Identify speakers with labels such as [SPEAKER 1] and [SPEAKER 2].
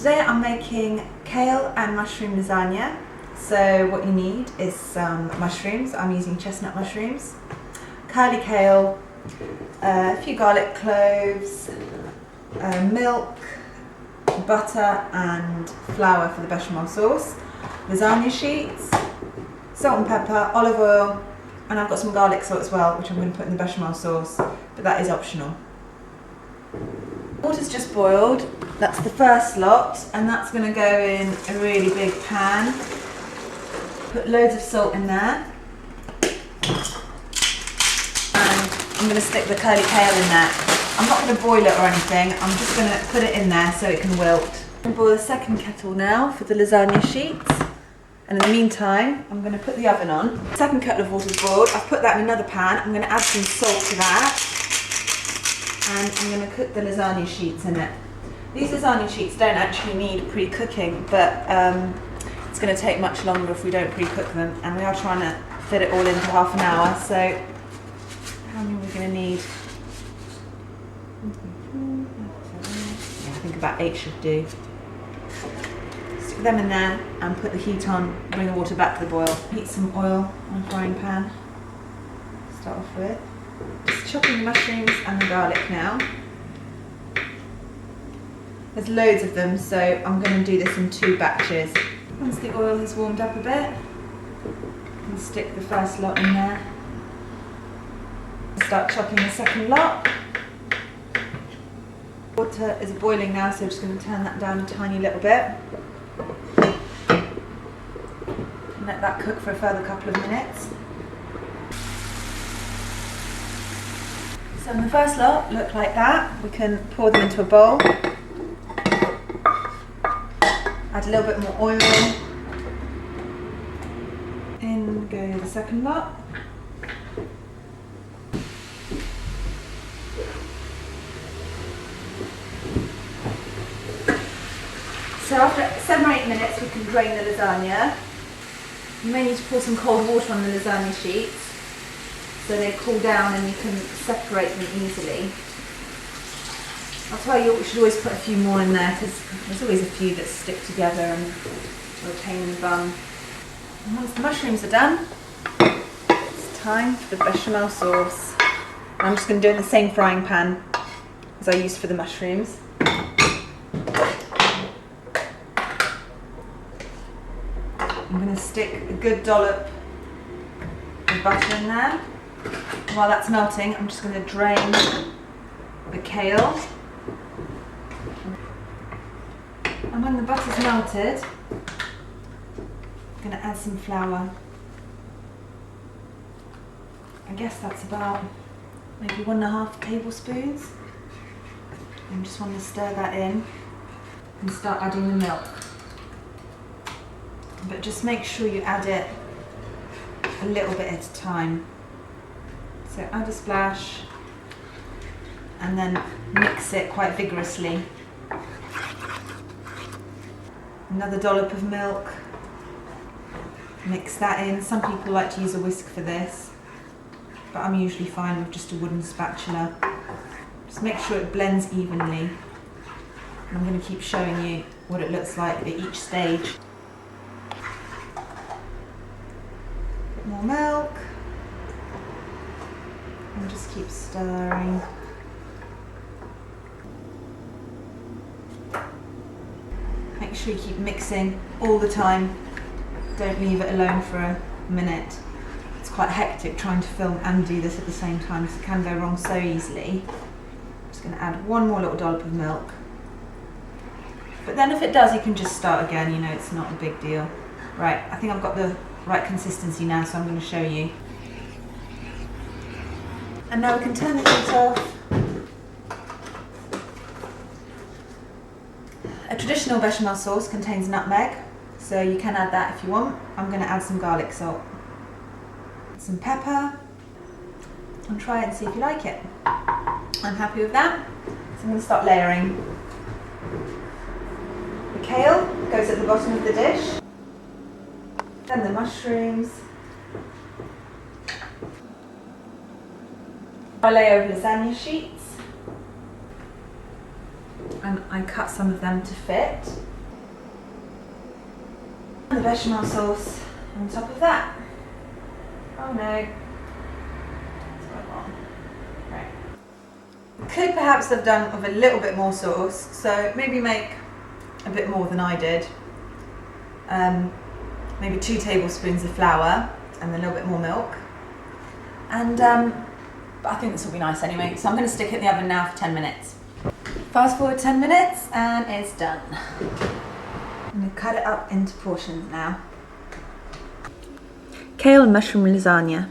[SPEAKER 1] Today I'm making kale and mushroom lasagna. So what you need is some mushrooms. I'm using chestnut mushrooms, curly kale, a few garlic cloves, milk, butter and flour for the bechamel sauce, lasagna sheets, salt and pepper, olive oil, and I've got some garlic salt as well, which I'm going to put in the bechamel sauce, but that is optional. Water's just boiled. That's the first lot, and that's going to go in a really big pan. Put loads of salt in there, and I'm going to stick the curly kale in there. I'm not going to boil it or anything, I'm just going to put it in there so it can wilt. I'm going to boil the second kettle now for the lasagna sheets, and in the meantime I'm going to put the oven on. Second kettle of water's boiled. I've put that in another pan. I'm going to add some salt to that, and I'm going to cook the lasagna sheets in it. These lasagna sheets don't actually need pre-cooking, but it's going to take much longer if we don't pre-cook them, and we are trying to fit it all into half an hour, so how many are we going to need? Yeah, I think about 8 should do. Stick them in there and put the heat on, bring the water back to the boil. Heat some oil on a frying pan, start off with. Just chopping the mushrooms and the garlic now. There's loads of them, so I'm going to do this in 2 batches. Once the oil has warmed up a bit, you can stick the first lot in there. Start chopping the second lot. Water is boiling now, so I'm just going to turn that down a tiny little bit. And let that cook for a further couple of minutes. So in the first lot look like that. We can pour them into a bowl. Add a little bit more oil. In go the second lot. So after 7 or 8 minutes we can drain the lasagna. You may need to pour some cold water on the lasagna sheets so they cool down and you can separate them easily. That's why you should always put a few more in there, because there's always a few that stick together and are a pain in the bum. And once the mushrooms are done, it's time for the bechamel sauce. I'm just going to do it in the same frying pan as I used for the mushrooms. I'm going to stick a good dollop of butter in there. While that's melting, I'm just going to drain the kale. And when the butter's melted, I'm going to add some flour. I guess that's about maybe 1.5 tablespoons. And just want to stir that in and start adding the milk. But just make sure you add it a little bit at a time. So add a splash and then mix it quite vigorously. Another dollop of milk. Mix that in. Some people like to use a whisk for this, but I'm usually fine with just a wooden spatula. Just make sure it blends evenly. And I'm going to keep showing you what it looks like at each stage. Bit more milk. And just keep stirring. Make sure you keep mixing all the time. Don't leave it alone for a minute. It's quite hectic trying to film and do this at the same time, because it can go wrong so easily. I'm just going to add one more little dollop of milk. But then if it does, you can just start again, you know, it's not a big deal. Right, I think I've got the right consistency now, so I'm going to show you. And now we can turn the heat off. A traditional bechamel sauce contains nutmeg, so you can add that if you want. I'm going to add some garlic salt, some pepper, and try it and see if you like it. I'm happy with that, so I'm going to start layering. The kale goes at the bottom of the dish, then the mushrooms. I lay over lasagna sheets, and I cut some of them to fit. The bechamel sauce on top of that. Oh no. What's going on? Right. Could perhaps have done with a little bit more sauce, so maybe make a bit more than I did. Maybe 2 tablespoons of flour and a little bit more milk. And but I think this will be nice anyway, so I'm going to stick it in the oven now for 10 minutes. Fast forward 10 minutes and it's done. I'm going to cut it up into portions now. Kale and mushroom lasagna.